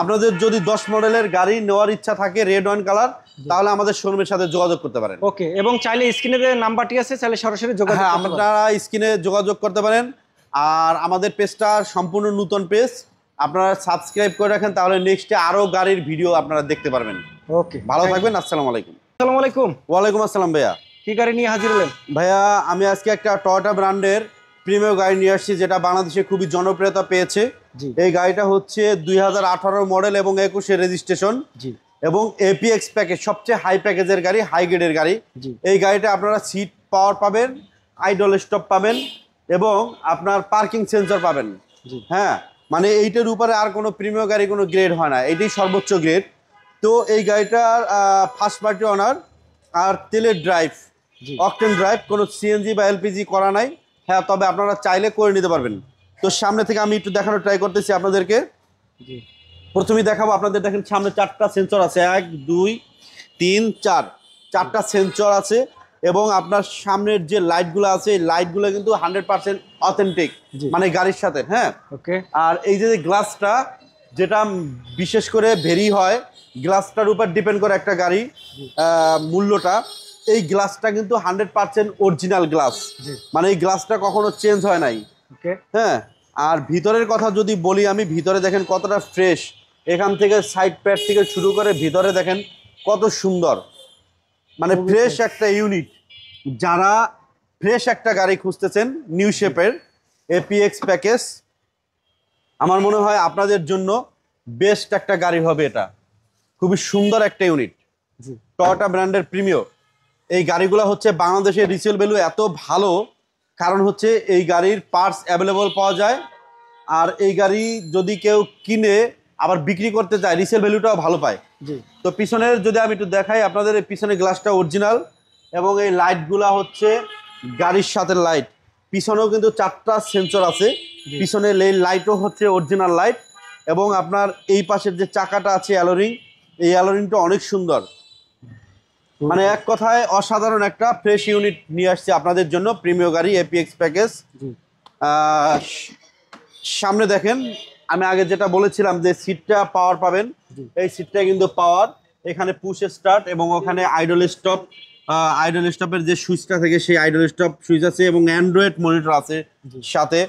আপনাদের যদি 10 মডেলের গাড়ি নেওয়ার ইচ্ছা থাকে রেড ওয়াইন কালার, তাহলে আমাদের শোরুমের সাথে যোগাযোগ করতে পারেন। ওকে, এবং চাইলে স্ক্রিনে যে নাম্বারটি আছে চাইলে সরাসরি যোগাযোগ করতে পারেন। আপনারা স্ক্রিনে যোগাযোগ করতে পারেন। আর আমাদের পেজটা সম্পূর্ণ নতুন পেজ, আপনারা সাবস্ক্রাইব করে রাখেন, তাহলে নেক্সটে আরো গাড়ির ভিডিও আপনারা দেখতে পারবেন। ওকে, ভালো থাকবেন। আসসালামু আলাইকুম। আসসালামু আলাইকুম। ওয়ালাইকুম আসসালাম ভাইয়া। কি গাড়ি নিয়ে হাজির হলেন? ভাইয়া আমি আজকে একটা টয়োটা ব্র্যান্ডের প্রিমিয়াম গাড়ি নিয়ে আসছি, যেটা বাংলাদেশে খুবই জনপ্রিয়তা পেয়েছে। এই গাড়িটা হচ্ছে 2018 মডেল এবং 21 রেজিস্ট্রেশন এবং এপিএক্স প্যাকেজ, সবচেয়ে হাই প্যাকেজের গাড়ি, হাই গ্রেডের গাড়ি। এই গাড়িটা আপনারা সিট পাওয়ার পাবেন, আইডল স্টপ পাবেন এবং আপনার পার্কিং সেন্সর পাবেন। হ্যাঁ, মানে এইটার উপরে আর কোনো প্রিমিয়াম গাড়ি কোনো গ্রেড হয় না, এইটাই সর্বোচ্চ গ্রেড। তো এই গাড়িটার ফার্স্ট পার্টি অনার আর তেলের ড্রাইভ, অকটেন ড্রাইভ, কোনো সিএনজি বা এলপিজি করা নাই। হ্যাঁ, তবে আপনারা চাইলে করে নিতে পারবেন। তো সামনে থেকে আমি একটু দেখানোর ট্রাই করতেছি আপনাদেরকে। প্রথমেই দেখাবো আপনাদের, দেখেন সামনে 4টা সেন্সর আছে, 1 2 3 4, 4টা সেন্সর আছে। এবং আপনার সামনের যে লাইটগুলো আছে, এই লাইটগুলো কিন্তু 100% অথেন্টিক, মানে গাড়ির সাথে। হ্যাঁ, ওকে। আর এই যে গ্লাসটা, যেটা বিশেষ করে ভেরি হয়, গ্লাসটার উপর ডিপেন্ড করে একটা গাড়ি মূল্যটা। এই গ্লাসটা কিন্তু 100% অরিজিনাল গ্লাস, জি। মানে এই গ্লাসটা কখনো চেঞ্জ হয় নাই। ওকে। হ্যাঁ, আর ভিতরের কথা যদি বলি আমি, ভিতরে দেখেন কতটা ফ্রেশ, এখান থেকে সাইড প্যাড থেকে শুরু করে ভিতরে দেখেন কত সুন্দর, মানে ফ্রেশ একটা ইউনিট। যারা ফ্রেশ একটা গাড়ি খুঁজতেছেন নিউ শেপের এপিএক্স প্যাকেজ, আমার মনে হয় আপনাদের জন্য বেস্ট একটা গাড়ি হবে। এটা খুবই সুন্দর একটা ইউনিট, জি। টয়োটা ব্র্যান্ডের প্রিমিও। এই গাড়িগুলো হচ্ছে বাংলাদেশের রিসেল ভ্যালু এত ভালো, কারণ হচ্ছে এই গাড়ির পার্টস অ্যাভেলেবল পাওয়া যায়। আর এই গাড়ি যদি কেউ কিনে আবার বিক্রি করতে চায়, রিসেল ভ্যালুটাও ভালো পায়। জি। তো পিছনের যদি আমি একটু দেখাই আপনাদের, এই পিছনের গ্লাসটা অরিজিনাল এবং এই লাইটগুলা হচ্ছে গাড়ির সাথে লাইট। পিছনেও কিন্তু 4টা সেন্সর আছে, পিছনে এই লাইটও হচ্ছে অরিজিনাল লাইট। এবং আপনার এই পাশের যে চাকাটা আছে অ্যালোরিং, এই অ্যালোরিংটা অনেক সুন্দর, মানে এক কথায় অসাধারণ একটা ফ্রেশ ইউনিট নিয়ে আসছে আপনাদের জন্য প্রিমিয় গাড়ি এপিএক্স প্যাকেজ। সামনে দেখেন, আমি আগে যেটা বলেছিলাম যে সিটটা পাওয়ার পাবেন, এই সিটটা কিন্তু পাওয়ার। এখানে পুশ স্টার্ট এবং ওখানে আইডল স্টপ, আইডল স্টপের যে সুইচটা থাকে সেই আইডল স্টপ সুইচ আছে এবং অ্যান্ড্রয়েড মনিটর আছে সাথে।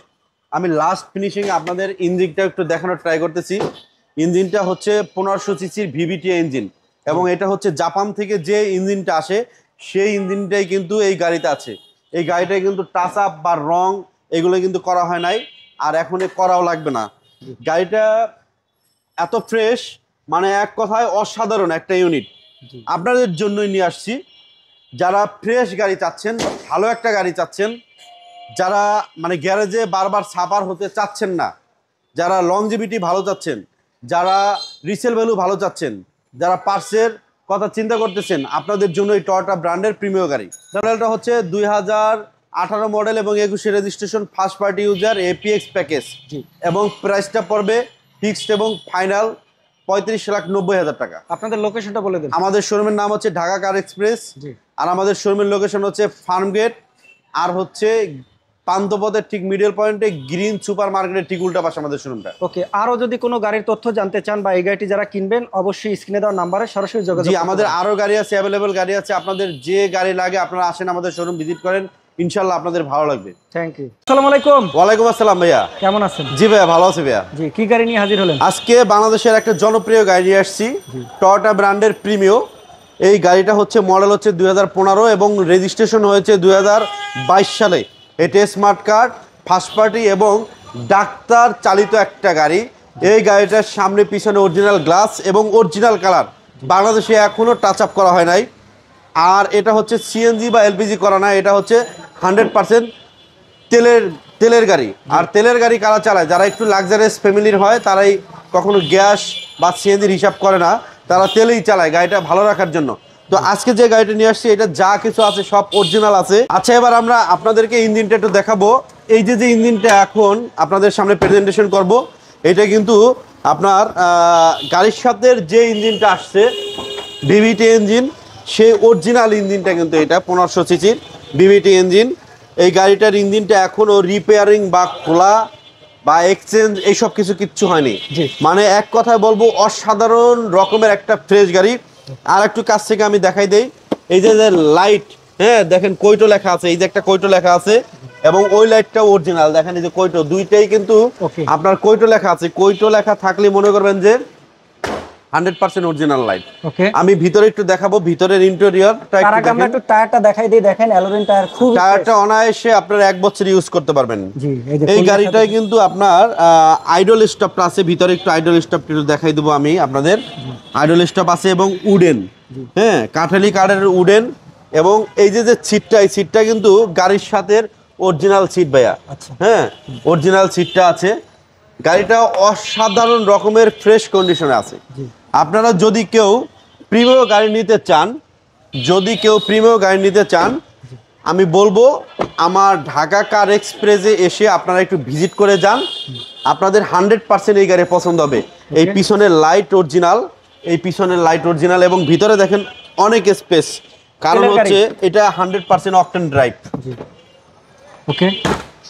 আমি লাস্ট ফিনিশিং আপনাদের ইঞ্জিনটা একটু দেখানোর ট্রাই করতেছি। ইঞ্জিনটা হচ্ছে 1500 সিসির ভিভিটি ইঞ্জিন এবং এটা হচ্ছে জাপান থেকে যে ইঞ্জিনটা আসে সেই ইঞ্জিনটাই কিন্তু এই গাড়িতে আছে। এই গাড়িটাই কিন্তু টাচ আপ বা রং এগুলো কিন্তু করা হয় নাই, আর এখন করাও লাগবে না। গাড়িটা এত ফ্রেশ, মানে এক কথায় অসাধারণ একটা ইউনিট আপনাদের জন্যই নিয়ে আসছি। যারা ফ্রেশ গাড়ি চাচ্ছেন, ভালো একটা গাড়ি চাচ্ছেন, যারা মানে গ্যারেজে বারবার সাফার হতে চাচ্ছেন না, যারা লংজিভিটি ভালো চাচ্ছেন, যারা রিসেল ভ্যালু ভালো চাচ্ছেন, যারা পার্সের কথা চিন্তা করতেছেন, আপনাদের জন্য এই টয়োটা ব্র্যান্ডের প্রিমিয় গাড়ি। মডেলটা হচ্ছে 2018 মডেল এবং 21 registration, first party user, এপিএক্স package. এবং প্রাইসটা পড়বে ফিক্সড এবং ফাইনাল 35,90,000 টাকা। আপনাদের লোকেশনটা বলে দেন। আমাদের শোরুমের নাম হচ্ছে ঢাকা কার এক্সপ্রেস, আর আমাদের শোরুমের লোকেশন হচ্ছে ফার্ম গেট, আর হচ্ছে পান্থপথের ঠিক মিডল পয়েন্টে গ্রিন সুপার মার্কেটের ঠিক উল্টা পাশে আমাদের শোরুমটা। ওকে, আরো যদি কোনো গাড়ির তথ্য জানতে চান বা এই গাড়িটি যারা কিনবেন, অবশ্যই স্ক্রিনে দেওয়া নাম্বারে সরাসরি যোগাযোগ। জি, আমাদের আরো গাড়ি আছে, অ্যাভেলেবল গাড়ি আছে। আপনাদের যে গাড়ি লাগে আপনারা আসেন, আমাদের শোরুম ভিজিট করেন, ইনশাআল্লাহ আপনাদের ভালো লাগবে। Thank you. আসসালামু আলাইকুম। ওয়ালাইকুম আসসালাম ভাইয়া, কেমন আছেন? জি ভাইয়া ভালো আছি ভাইয়া। জি, কি গাড়ি নিয়ে হাজির হলেন? আজকে বাংলাদেশের একটা জনপ্রিয় গাড়ি নিয়ে আসছি, টয়োটা ব্র্যান্ডের প্রিমিও। এই গাড়িটা হচ্ছে মডেল হচ্ছে 2015 এবং রেজিস্ট্রেশন হয়েছে 2022 সালে। এটা স্মার্ট কার্ড, ফার্স্ট পার্টি এবং ডাক্তার চালিত একটা গাড়ি। এই গাড়িটার সামনে পিছনে অরিজিনাল গ্লাস এবং অরিজিনাল কালার, বাংলাদেশে এখনও টাচ আপ করা হয় নাই। আর এটা হচ্ছে সিএনজি বা এলপিজি করা না, এটা হচ্ছে 100% তেলের গাড়ি। আর তেলের গাড়ি কারা চালায়? যারা একটু লাক্সারিয়াস ফ্যামিলির হয়, তারাই কখনো গ্যাস বা সিএনজির হিসাব করে না, তারা তেলেই চালায় গাড়িটা ভালো রাখার জন্য। তো আজকে যে গাড়িটা নিয়ে আসছি, এটা যা কিছু আছে সব অরিজিনাল আছে। আচ্ছা, এবার আমরা আপনাদেরকে ইঞ্জিনটা একটু দেখাবো। এই যে ইঞ্জিনটা এখন আপনাদের সামনে প্রেজেন্টেশন করব, এটা কিন্তু আপনার গাড়ির সাথে যে ইঞ্জিনটা আসছে ভিভিটি ইঞ্জিন, সেই অরিজিনাল ইঞ্জিনটা কিন্তু এটা 1500 সিসির ভিভিটি ইঞ্জিন। এই গাড়িটার ইঞ্জিনটা এখনও রিপেয়ারিং বা খোলা বা এক্সচেঞ্জ এইসব কিচ্ছু হয়নি। মানে এক কথায় বলবো অসাধারণ রকমের একটা ফ্রেশ গাড়ি। আর একটু কাছ থেকে আমি দেখাই দেই, এই যে লাইট, হ্যাঁ দেখেন কৈটো লেখা আছে, এই যে একটা কৈটো লেখা আছে এবং ওই লাইটটাও অরিজিনাল। দেখেন এই যে কৈটো, দুইটাই কিন্তু আপনার কৈটো লেখা আছে। কৈটো লেখা থাকলে মনে করবেন যে 100% অরিজিনাল লাইট। আমি ভিতরে একটু দেখাবো, ভিতরের ইন্টেরিয়র। তার আগে আমরা একটু টায়ারটা দেখাই দিই। দেখেন অ্যালোরিন টায়ার, খুব টায়ারটা অনায়াসে আপনার 1 বছর ইউজ করতে পারবেন। এই গাড়িটায় কিন্তু আপনার আইডল স্টপ আছে, ভিতরে একটু আইডল স্টপ একটু দেখাই দেবো আমি আপনাদের। আইডল স্টপ আছে এবং উডেন, হ্যাঁ কাঠালি কাঠের উডেন। এবং এই যে সিটটা, এই সিটটা কিন্তু গাড়ির সাথে অরিজিনাল সিট ভাইয়া, হ্যাঁ অরিজিনাল সিটটা আছে। গাড়িটা অসাধারণ রকমের ফ্রেশ কন্ডিশনে আছে। আপনারা যদি কেউ প্রিমিয় গাড়ি নিতে চান, আমি বলবো আমার ঢাকা কার এক্সপ্রেসে এসে আপনারা একটু ভিজিট করে যান, আপনাদের 100% এই গাড়ি পছন্দ হবে। এই পিছনের লাইট অরিজিনাল, এবং ভিতরে দেখেন অনেক স্পেস, কারণ হচ্ছে এটা 100% অকটেন ড্রাইভ। ওকে,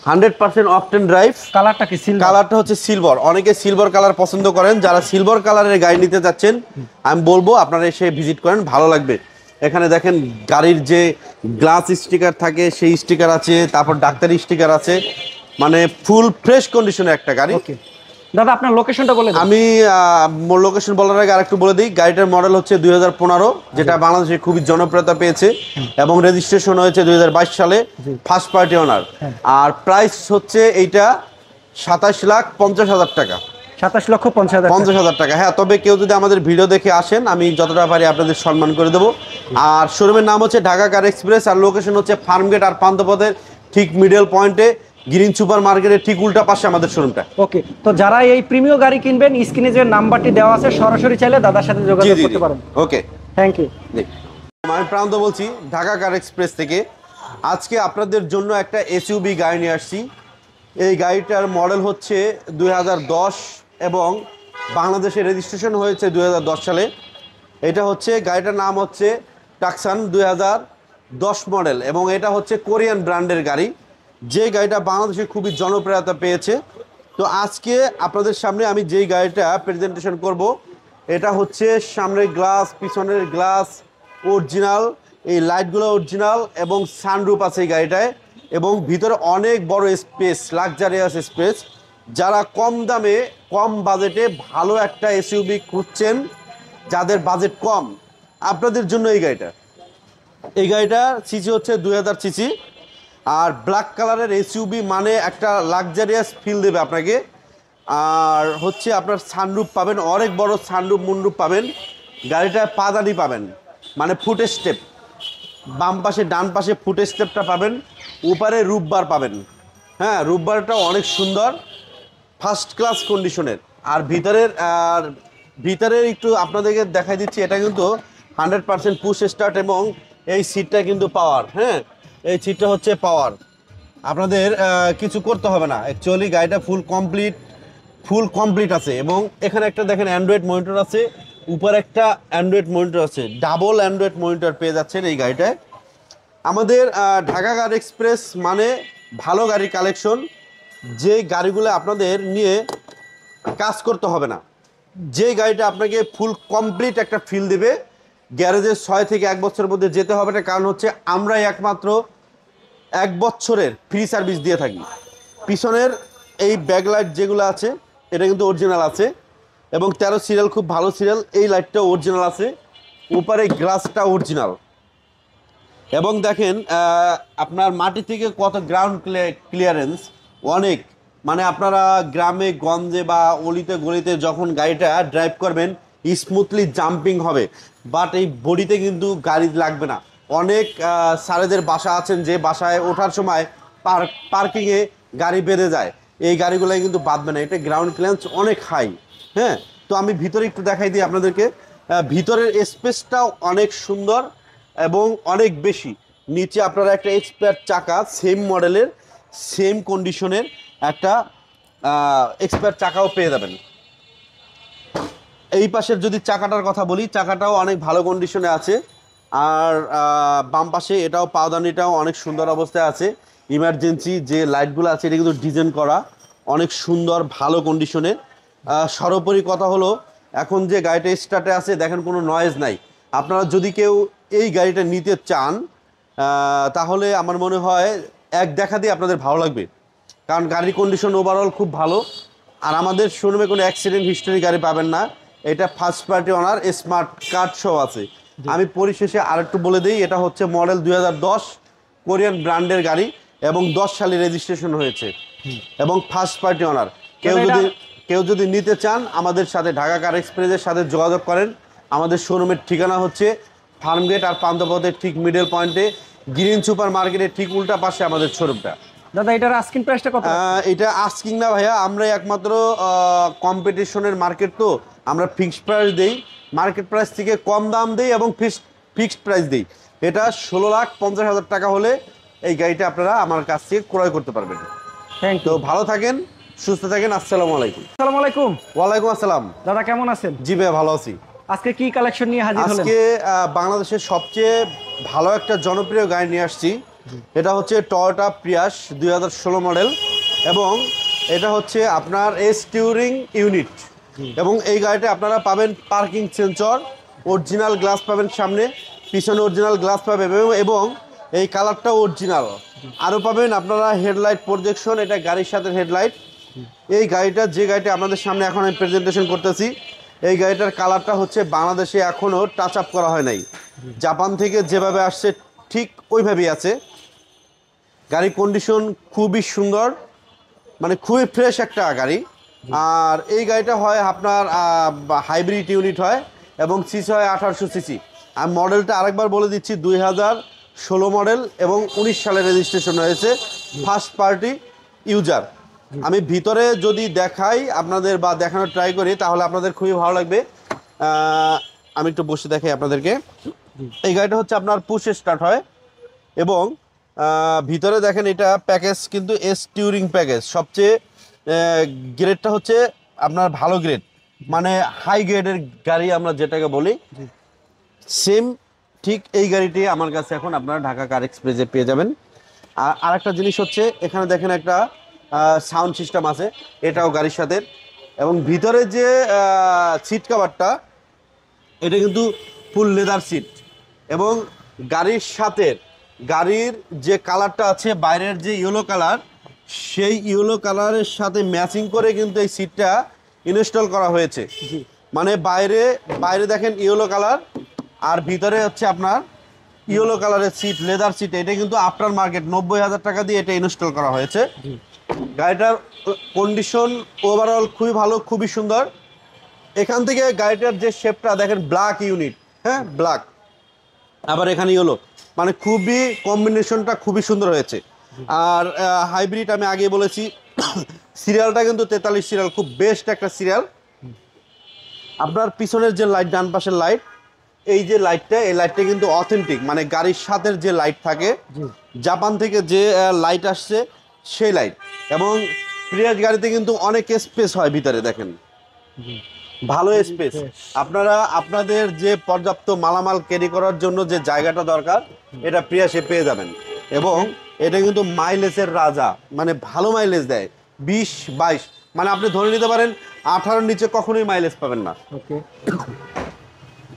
100% অকটেন ড্রাইভ। কালারটা কি? কালারটা হচ্ছে সিলভার। অনেকে সিলভার কালার পছন্দ করেন, যারা সিলভার কালারের গাড়ি নিতে যাচ্ছেন, আমি বলবো আপনারা এসে ভিজিট করেন, ভালো লাগবে। এখানে দেখেন গাড়ির যে গ্লাস স্টিকার থাকে সেই স্টিকার আছে, তারপর ডাক্তারি স্টিকার আছে, মানে ফুল ফ্রেশ কন্ডিশনের একটা গাড়ি। ওকে দাদা, আপনার লোকেশনটা বলে দিন। আমি লোকেশন বলার আগে আরেকটু বলে দিই, গাড়িটার মডেল হচ্ছে 2015, যেটা বাংলাদেশে খুবই জনপ্রিয়তা পেয়েছে এবং রেজিস্ট্রেশন হয়েছে 2022 সালে, ফার্স্ট পার্টি ওনার। আর প্রাইস হচ্ছে এইটা 27,50,000 টাকা। 27,50,000 টাকা, হ্যাঁ। তবে কেউ যদি আমাদের ভিডিও দেখে আসেন, আমি যতটা পারি আপনাদের সম্মান করে দেবো। আর শোরুমের নাম হচ্ছে ঢাকা কার এক্সপ্রেস, আর লোকেশন হচ্ছে ফার্মগেট আর পান্থপথের ঠিক মিডল পয়েন্টে, গ্রিন সুপার মার্কেটের ঠিক উল্টা পাশে আমাদের শোরুমটা। ওকে, তো যারা এই প্রিমিয়াম গাড়ি কিনবেন, স্ক্রিনে যে নাম্বারটি দেওয়া আছে সরাসরি চাইলে দাদার সাথে যোগাযোগ করতে পারেন। ওকে, থ্যাংক ইউ। আমি প্রান্ত বলছি ঢাকা কার এক্সপ্রেস থেকে। আজকে আপনাদের জন্য একটা এসইউবি গাড়ি নিয়ে আসছি। এই গাড়িটার মডেল হচ্ছে 2010 এবং বাংলাদেশে রেজিস্ট্রেশন হয়েছে 2010 সালে। এটা হচ্ছে গাড়িটার নাম হচ্ছে টাকসান 2010 মডেল, এবং এটা হচ্ছে কোরিয়ান ব্র্যান্ডের গাড়ি, যে গাড়িটা বাংলাদেশে খুবই জনপ্রিয়তা পেয়েছে। তো আজকে আপনাদের সামনে আমি যেই গাড়িটা প্রেজেন্টেশন করব, এটা হচ্ছে সামনের গ্লাস, পিছনের গ্লাস অরিজিনাল, এই লাইটগুলো অরিজিনাল, এবং সানরুফ আছে এই গাড়িটায়, এবং ভিতরে অনেক বড় স্পেস, লাক্সারিয়াস স্পেস। যারা কম দামে কম বাজেটে ভালো একটা এসইউভি খুঁজছেন, যাদের বাজেট কম, আপনাদের জন্য এই গাড়িটা। এই গাড়িটার সিসি হচ্ছে 2000 সিসি, আর ব্ল্যাক কালারের এসইউভি মানে একটা লাক্সারিয়াস ফিল দেবে আপনাকে। আর হচ্ছে আপনার সানরুফ পাবেন, অনেক বড় সানরুফ মুন্ডুপ পাবেন। গাড়িটায় পাদানি পাবেন, মানে ফুট স্টেপ, বাম পাশে ডান পাশে ফুট স্টেপটা পাবেন, উপরে রূপবার পাবেন। হ্যাঁ, রূপবারটা অনেক সুন্দর, ফার্স্ট ক্লাস কন্ডিশনের। আর ভিতরের একটু আপনাদেরকে দেখাই দিচ্ছি, এটা কিন্তু 100% পুশ স্টার্ট, এবং এই সিটটা কিন্তু পাওয়ার। হ্যাঁ, এই সিটটা হচ্ছে পাওয়ার, আপনাদের কিছু করতে হবে না। অ্যাকচুয়ালি গাড়িটা ফুল কমপ্লিট আছে, এবং এখানে একটা দেখেন অ্যান্ড্রয়েড মনিটর আছে, উপরে একটা অ্যান্ড্রয়েড মনিটর আছে, ডাবল অ্যান্ড্রয়েড মনিটর পেয়ে যাচ্ছেন এই গাড়িটায়। আমাদের ঢাকা কার এক্সপ্রেস মানে ভালো গাড়ির কালেকশন, যে গাড়িগুলো আপনাদের নিয়ে কাজ করতে হবে না, যে গাড়িটা আপনাকে ফুল কমপ্লিট একটা ফিল দেবে। গ্যারেজে 6 থেকে 1 বছরের মধ্যে যেতে হবে না, কারণ হচ্ছে আমরাই একমাত্র 1 বছরের ফ্রি সার্ভিস দিয়ে থাকি। পিছনের এই ব্যাকলাইট যেগুলো আছে, এটা কিন্তু অরিজিনাল আছে, এবং 13 সিরিয়াল, খুব ভালো সিরিয়াল। এই লাইটটাও অরিজিনাল আছে, উপরে গ্লাসটা অরিজিনাল। এবং দেখেন আপনার মাটি থেকে কত গ্রাউন্ড ক্লিয়ারেন্স, অনেক। মানে আপনারা গ্রামে গঞ্জে বা অলিতে গলিতে যখন গাড়িটা ড্রাইভ করবেন, স্মুথলি জাম্পিং হবে, বাট এই বডিতে কিন্তু গাড়ি লাগবে না। অনেক স্যারেদের বাসা আছেন, যে বাসায় ওঠার সময় পার্কিংয়ে গাড়ি বেঁধে যায়, এই গাড়িগুলোই কিন্তু বাঁধবে না, এটা গ্রাউন্ড ক্লিয়ারেন্স অনেক হাই। হ্যাঁ, তো আমি ভিতরে একটু দেখাই দিই আপনাদেরকে। ভিতরের স্পেসটাও অনেক সুন্দর এবং অনেক বেশি। নিচে আপনারা একটা এক্সপায়ার চাকা, সেম মডেলের সেম কন্ডিশনের একটা এক্সপায়ার চাকাও পেয়ে যাবেন। এই পাশের যদি চাকাটার কথা বলি, চাকাটাও অনেক ভালো কন্ডিশনে আছে। আর বাম পাশে এটাও পাওদানিটাও অনেক সুন্দর অবস্থায় আছে। ইমার্জেন্সি যে লাইটগুলো আছে, এটা কিন্তু ডিজাইন করা অনেক সুন্দর, ভালো কন্ডিশনে। সর্বোপরি কথা হলো, এখন যে গাড়িটা স্টার্টে আছে দেখেন, কোনো নয়েজ নাই। আপনারা যদি কেউ এই গাড়িটা নিতে চান, তাহলে আমার মনে হয় এক দেখা দিয়ে আপনাদের ভালো লাগবে, কারণ গাড়ির কন্ডিশন ওভারঅল খুব ভালো। আর আমাদের শোরুমে কোনো অ্যাক্সিডেন্ট হিস্টোরি গাড়ি পাবেন না, এটা ফার্স্ট পার্টি ওনার, স্মার্ট কার্ড সহ আছে। আমি পরিশেষে আরেকটু বলে দিই, এটা হচ্ছে মডেল 2010 কোরিয়ান ব্র্যান্ডের গাড়ি, এবং 10 সালে রেজিস্ট্রেশন হয়েছে, এবং ফার্স্ট পার্টি ওনার। কেউ যদি নিতে চান, আমাদের সাথে ঢাকা কার এক্সপ্রেসের সাথে যোগাযোগ করেন। আমাদের শোরুমের ঠিকানা হচ্ছে ফার্মগেট আর পান্থপথের ঠিক মিডল পয়েন্টে, গ্রিন সুপার মার্কেটের ঠিক উল্টা পাশে আমাদের শোরুমটা। দাদা, এটার আস্কিং প্রাইসটা কত? এটা আস্কিং না ভাইয়া, আমরা একমাত্র কম্পিটিশনের মার্কেট, তো আমরা ফিক্সড প্রাইস দেই, মার্কেট প্রাইস থেকে কম দাম দেই, এবং ফিক্সড প্রাইস দেই। এটা 16,50,000 টাকা হলে এই গাড়িটা আপনারা আমার কাছ থেকে ক্রয় করতে পারবেন। থ্যাংক তো ইউ। ভালো থাকেন, সুস্থ থাকেন। আসসালামু আলাইকুম। আসসালামু আলাইকুম। ওয়ালাইকুম আসসালাম। দাদা, কেমন আছেন? জি ভাই, ভালো আছি। আজকে কি কালেকশন নিয়ে হাজির হলেন? আজকে বাংলাদেশের সবচেয়ে ভালো একটা জনপ্রিয় গাড়ি নিয়ে আসছি। এটা হচ্ছে টয়োটা প্রিয়াস 2016 মডেল, এবং এটা হচ্ছে আপনার স্টিয়ারিং ইউনিট, এবং এই গাড়িতে আপনারা পাবেন পার্কিং সেন্সর, অরিজিনাল গ্লাস পাবেন সামনে, পিছনে অরিজিনাল গ্লাস পাবেন এবং এই কালারটা অরিজিনাল। আরও পাবেন আপনারা হেডলাইট প্রজেকশন, এটা গাড়ির সাথে হেডলাইট। এই গাড়িটা যে গাড়িটা আপনাদের সামনে এখন আমি প্রেজেন্টেশন করতেছি, এই গাড়িটার কালারটা হচ্ছে বাংলাদেশে এখনও টাচ আপ করা হয় নাই। জাপান থেকে যেভাবে আসছে ঠিক ওইভাবেই আছে। গাড়ির কন্ডিশন খুবই সুন্দর, মানে খুবই ফ্রেশ একটা গাড়ি। আর এই গাড়িটা হয় আপনার হাইব্রিড ইউনিট হয় এবং সিসি হয় 1800 সিসি। আর মডেলটা আরেকবার বলে দিচ্ছি, 2016 মডেল এবং 19 সালে রেজিস্ট্রেশন হয়েছে, ফার্স্ট পার্টি ইউজার। আমি ভিতরে যদি দেখাই আপনাদের বা দেখানোর ট্রাই করি তাহলে আপনাদের খুবই ভালো লাগবে। আমি একটু বসে দেখাই আপনাদেরকে। এই গাড়িটা হচ্ছে আপনার পুশ স্টার্ট হয় এবং ভিতরে দেখেন এটা প্যাকেজ কিন্তু এস টিউরিং প্যাকেজ। সবচেয়ে গ্রেডটা হচ্ছে আপনার ভালো গ্রেড, মানে হাই গ্রেডের গাড়ি আমরা যেটাকে বলি, সেম ঠিক এই গাড়িটি আমার কাছে এখন আপনারা ঢাকা কার এক্সপ্রেসে পেয়ে যাবেন। আর আরেকটা জিনিস হচ্ছে এখানে দেখেন একটা সাউন্ড সিস্টেম আছে, এটাও গাড়ির সাথে। এবং ভিতরে যে সিট কভারটা, এটা কিন্তু ফুল লেদার সিট। এবং গাড়ির সাথে গাড়ির যে কালারটা আছে বাইরের যে ইয়েলো কালার, সেই ইয়েলো কালারের সাথে ম্যাচিং করে কিন্তু এই সিটটা ইনস্টল করা হয়েছে। মানে বাইরে দেখেন ইয়েলো কালার, আর ভিতরে হচ্ছে আপনার ইয়েলো কালারের সিট, লেদার সিট। এটা কিন্তু আফটার মার্কেট 90,000 টাকা দিয়ে এটা ইনস্টল করা হয়েছে। গাড়িটার কন্ডিশন ওভারঅল খুবই ভালো, খুবই সুন্দর। এখান থেকে গাড়িটার যে শেপটা দেখেন, ব্ল্যাক ইউনিট, হ্যাঁ ব্ল্যাক, আবার এখানে ইয়েলো, মানে খুবই কম্বিনেশনটা খুবই সুন্দর হয়েছে। আর হাইব্রিড আমি আগে বলেছি, সিরিয়ালটা কিন্তু 43 সিরিয়াল, খুব বেস্ট একটা সিরিয়াল। আপনার পিছনের যে লাইট, ডান পাশের লাইট, এই যে লাইটটা, এই লাইটটা কিন্তু অথেন্টিক, মানে গাড়ির সাথে যে লাইট থাকে, জাপান থেকে যে লাইট আসছে সেই লাইট। এবং প্রিয়াস গাড়িতে কিন্তু অনেক স্পেস হয় ভিতরে, দেখেন ভালো স্পেস। আপনারা আপনাদের যে পর্যাপ্ত মালামাল ক্যারি করার জন্য যে জায়গাটা দরকার, এটা প্রিয়াসে পেয়ে যাবেন। এবং এটা কিন্তু মাইলেজের রাজা, মানে ভালো মাইলেজ দেয়, 20-22, মানে আপনি ধরে নিতে পারেন 18-র নিচে কখনোই মাইলেজ পাবেন না।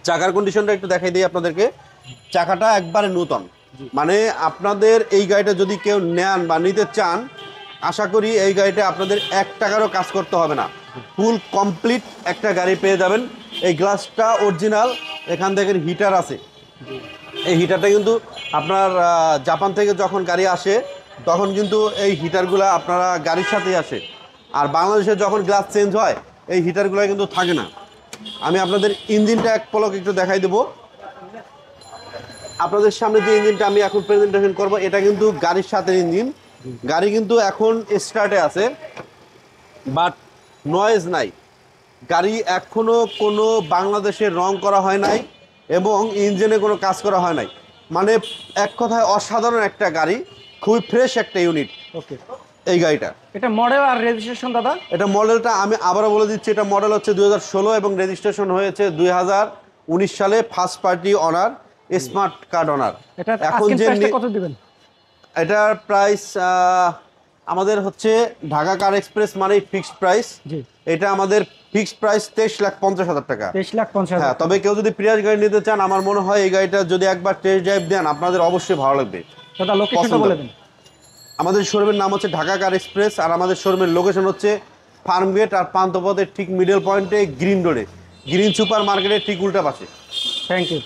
চাকার কন্ডিশনটা একটু দেখাই দিই আপনাদেরকে। চাকাটা একবারে নতুন, মানে আপনাদের এই গাড়িটা যদি কেউ নেন বা নিতে চান, আশা করি এই গাড়িটা আপনাদের 1 টাকারও কাজ করতে হবে না, ফুল কমপ্লিট একটা গাড়ি পেয়ে যাবেন। এই গ্লাসটা অরিজিনাল, এখান থেকে হিটার আছে। এই হিটারটা কিন্তু আপনার জাপান থেকে যখন গাড়ি আসে তখন কিন্তু এই হিটারগুলো আপনারা গাড়ির সাথেই আসে। আর বাংলাদেশে যখন গ্লাস চেঞ্জ হয় এই হিটারগুলো কিন্তু থাকে না। আমি আপনাদের ইঞ্জিনটা এক পলক একটু দেখাই দেবো। আপনাদের সামনে যে ইঞ্জিনটা আমি এখন প্রেজেন্টেশন করব, এটা কিন্তু গাড়ির সাথে ইঞ্জিন। গাড়ি কিন্তু এখন স্টার্টে আছে, বাট নয়েজ নাই। গাড়ি এখনও কোনো বাংলাদেশে রং করা হয় নাই এবং ইঞ্জিনে কোনো কাজ করা হয় নাই, মানে এক কথায় অসাধারণ একটা গাড়ি, খুবই ফ্রেশ একটা ইউনিট। ওকে, এই গাড়িটা, এটা মডেল আর রেজিস্ট্রেশন দাদা? এটা মডেলটা আমি আবারও বলে দিচ্ছি, এটা মডেল হচ্ছে 2016 এবং রেজিস্ট্রেশন হয়েছে 2019 সালে, first party honour, smart card honour. এটা এখন যে কত দিবেন? এটার প্রাইস আমাদের হচ্ছে ঢাকা কার এক্সপ্রেস মানেই ফিক্সড প্রাইস। এটা আমাদের ফিক্সড প্রাইস 23,50,000 টাকা। 23,50,000। হ্যাঁ, তবে কেউ যদি প্রিয়াস গাড়ি নিতে চান, আমার মনে হয় এই গাড়িটা যদি একবার টেস্ট ড্রাইভ দেন আপনাদের অবশ্যই ভালো লাগবে। দাদা লোকেশনটা বলে দিন। আমাদের শোরুমের নাম হচ্ছে ঢাকা কার এক্সপ্রেস, আর আমাদের শোরুমের লোকেশন হচ্ছে ফার্মগেট আর পান্থপথের ঠিক মিডল পয়েন্টে, গ্রিন রোডে, গ্রিন সুপার মার্কেটের ঠিক উল্টা পাশে। Thank you.